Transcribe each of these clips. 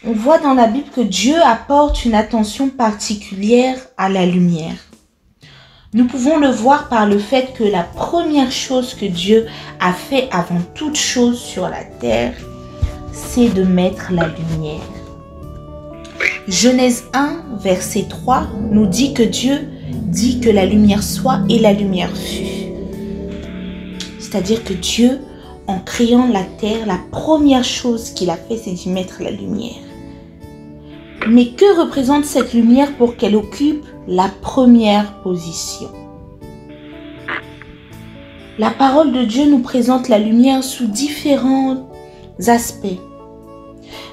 on voit dans la Bible que Dieu apporte une attention particulière à la lumière. Nous pouvons le voir par le fait que la première chose que Dieu a fait avant toute chose sur la terre, c'est de mettre la lumière. Genèse 1, verset 3 nous dit que Dieu dit que la lumière soit et la lumière fut. C'est-à-dire que Dieu, en créant la terre, la première chose qu'il a fait, c'est d'y mettre la lumière. Mais que représente cette lumière pour qu'elle occupe la première position? La parole de Dieu nous présente la lumière sous différents aspects.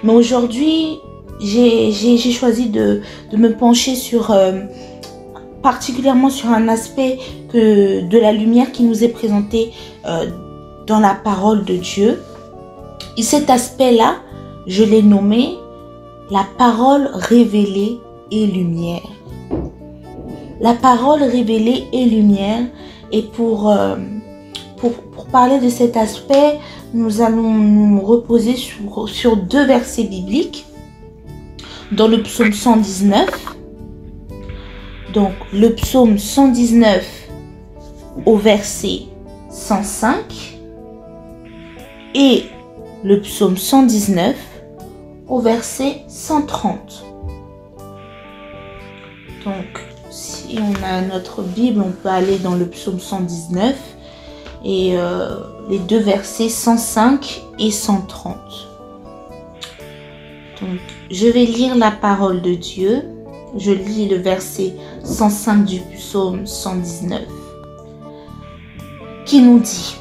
Mais aujourd'hui, j'ai choisi de me pencher sur, particulièrement sur un aspect de la lumière qui nous est présenté dans la parole de Dieu. Et cet aspect-là, je l'ai nommé la parole révélée et lumière. La parole révélée et lumière. Et pour parler de cet aspect, nous allons nous reposer sur deux versets bibliques. Dans le psaume 119. Donc, le psaume 119 au verset 105. Et le psaume 119 au verset 130. Donc, si on a notre Bible, on peut aller dans le psaume 119 et les deux versets 105 et 130. Donc, je vais lire la parole de Dieu. Je lis le verset 105 du psaume 119 qui nous dit: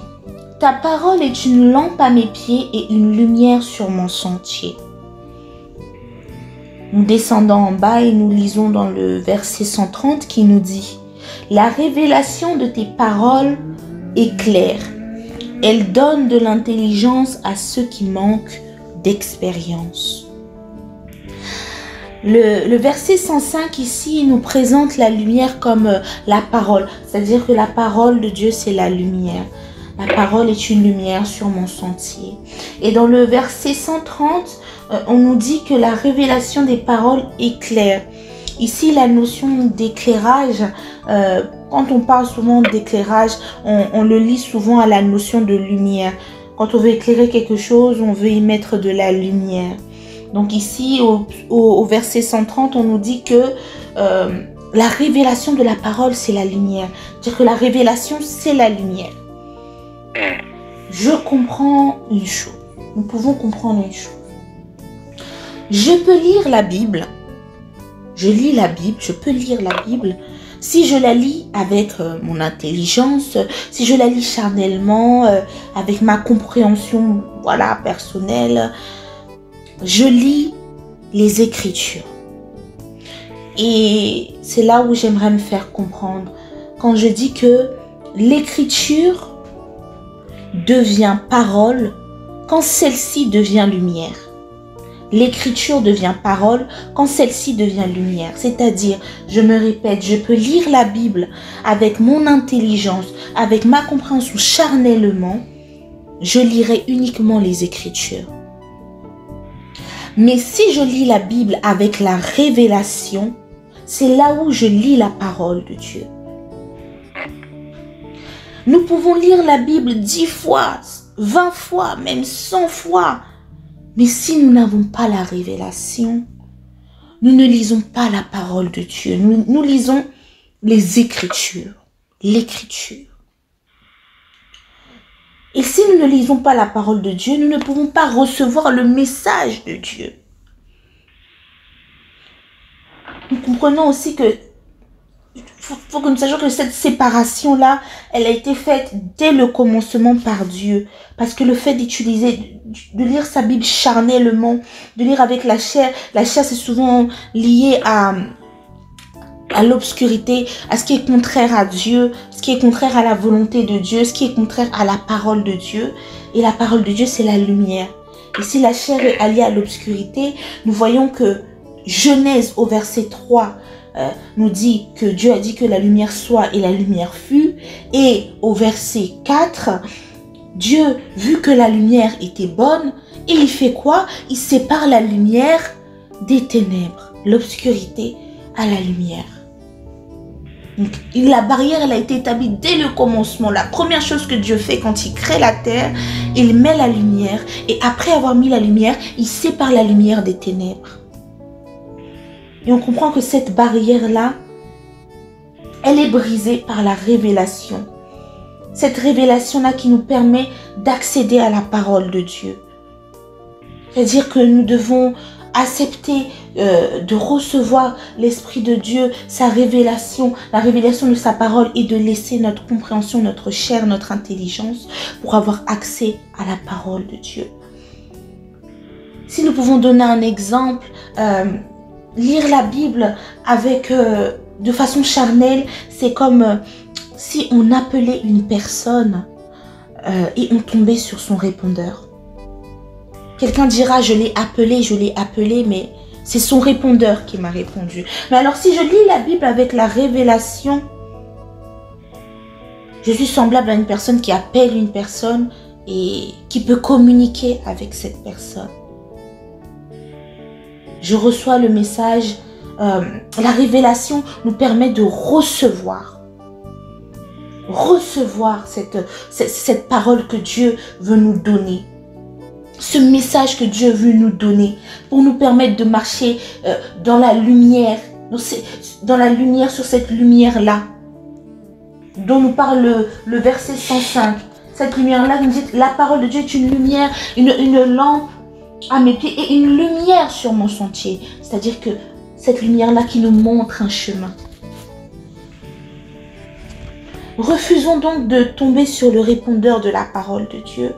Ta parole est une lampe à mes pieds et une lumière sur mon sentier. Nous descendons en bas et nous lisons dans le verset 130 qui nous dit: La révélation de tes paroles est claire. Elle donne de l'intelligence à ceux qui manquent d'expérience. Le verset 105 ici nous présente la lumière comme la parole. C'est-à-dire que la parole de Dieu, c'est la lumière. La parole est une lumière sur mon sentier. Et dans le verset 130, on nous dit que la révélation des paroles est claire. Ici, la notion d'éclairage, quand on parle souvent d'éclairage, on le lie souvent à la notion de lumière. Quand on veut éclairer quelque chose, on veut y mettre de la lumière. Donc ici, au verset 130, on nous dit que la révélation de la parole, c'est la lumière. C'est-à-dire que la révélation, c'est la lumière. Je comprends une chose. Nous pouvons comprendre une chose. Je peux lire la Bible. Je lis la Bible, je peux lire la Bible. Si je la lis avec mon intelligence, si je la lis charnellement, avec ma compréhension, voilà, personnelle, je lis les Écritures. Et c'est là où j'aimerais me faire comprendre. Quand je dis que l'Écriture devient parole quand celle-ci devient lumière. L'écriture devient parole quand celle-ci devient lumière. C'est-à-dire, je me répète, je peux lire la Bible avec mon intelligence, avec ma compréhension charnellement, je lirai uniquement les Écritures. Mais si je lis la Bible avec la révélation, c'est là où je lis la parole de Dieu. Nous pouvons lire la Bible 10 fois, 20 fois, même 100 fois. Mais si nous n'avons pas la révélation, nous ne lisons pas la parole de Dieu. Nous lisons les Écritures, l'Écriture. Et si nous ne lisons pas la parole de Dieu, nous ne pouvons pas recevoir le message de Dieu. Nous comprenons aussi que faut que nous sachions que cette séparation-là, elle a été faite dès le commencement par Dieu. Parce que le fait d'utiliser, de lire sa Bible charnellement, de lire avec la chair c'est souvent lié à l'obscurité, à ce qui est contraire à Dieu, ce qui est contraire à la volonté de Dieu, ce qui est contraire à la parole de Dieu. Et la parole de Dieu, c'est la lumière. Et si la chair est alliée à l'obscurité, nous voyons que Genèse au verset 3 nous dit que Dieu a dit que la lumière soit et la lumière fut. Et au verset 4, Dieu, vu que la lumière était bonne, il fait quoi? Il sépare la lumière des ténèbres, l'obscurité à la lumière. Donc, la barrière, elle a été établie dès le commencement. La première chose que Dieu fait quand il crée la terre, il met la lumière. Et après avoir mis la lumière, il sépare la lumière des ténèbres. Et on comprend que cette barrière-là, elle est brisée par la révélation. Cette révélation-là qui nous permet d'accéder à la parole de Dieu. C'est-à-dire que nous devons accepter de recevoir l'Esprit de Dieu, sa révélation, la révélation de sa parole et de laisser notre compréhension, notre chair, notre intelligence pour avoir accès à la parole de Dieu. Si nous pouvons donner un exemple, lire la Bible avec, de façon charnelle, c'est comme si on appelait une personne et on tombait sur son répondeur. Quelqu'un dira, je l'ai appelé, mais c'est son répondeur qui m'a répondu. Mais alors, si je lis la Bible avec la révélation, je suis semblable à une personne qui appelle une personne et qui peut communiquer avec cette personne. Je reçois le message, la révélation nous permet de recevoir cette parole que Dieu veut nous donner. Ce message que Dieu veut nous donner pour nous permettre de marcher dans la lumière, sur cette lumière-là, dont nous parle le verset 105. Cette lumière-là nous dit, la parole de Dieu est une lumière, une lampe à mes pieds et une lumière sur mon sentier. C'est-à-dire que cette lumière-là qui nous montre un chemin. Refusons donc de tomber sur le répondeur de la parole de Dieu,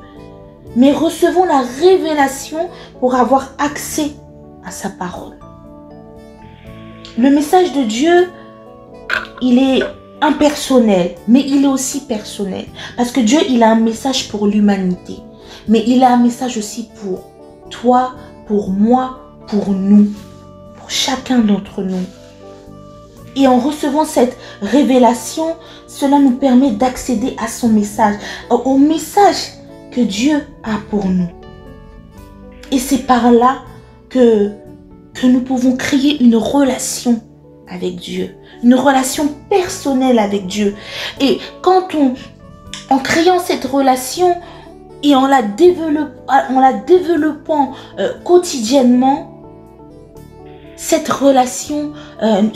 mais recevons la révélation pour avoir accès à sa parole. Le message de Dieu, il est impersonnel, mais il est aussi personnel. Parce que Dieu, il a un message pour l'humanité, mais il a un message aussi pour toi, pour moi, pour nous, pour chacun d'entre nous. Et en recevant cette révélation, cela nous permet d'accéder à son message, au message que Dieu a pour nous. Et c'est par là que nous pouvons créer une relation avec Dieu, une relation personnelle avec Dieu. Et quand en créant cette relation et en la développant quotidiennement, cette relation elle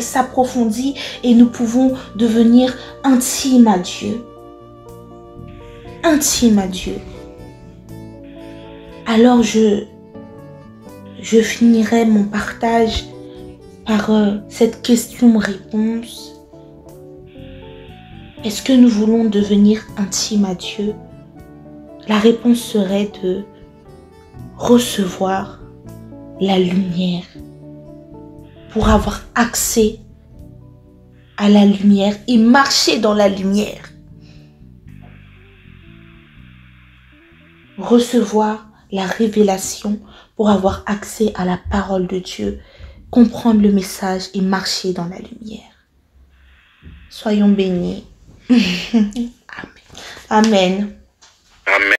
s'approfondit et nous pouvons devenir intimes à Dieu. Intime à Dieu. Alors je finirai mon partage par cette question-réponse. Est-ce que nous voulons devenir intimes à Dieu? La réponse serait de recevoir la lumière pour avoir accès à la lumière et marcher dans la lumière. Recevoir la révélation pour avoir accès à la parole de Dieu, comprendre le message et marcher dans la lumière. Soyons bénis. Amen. Amen. Amen.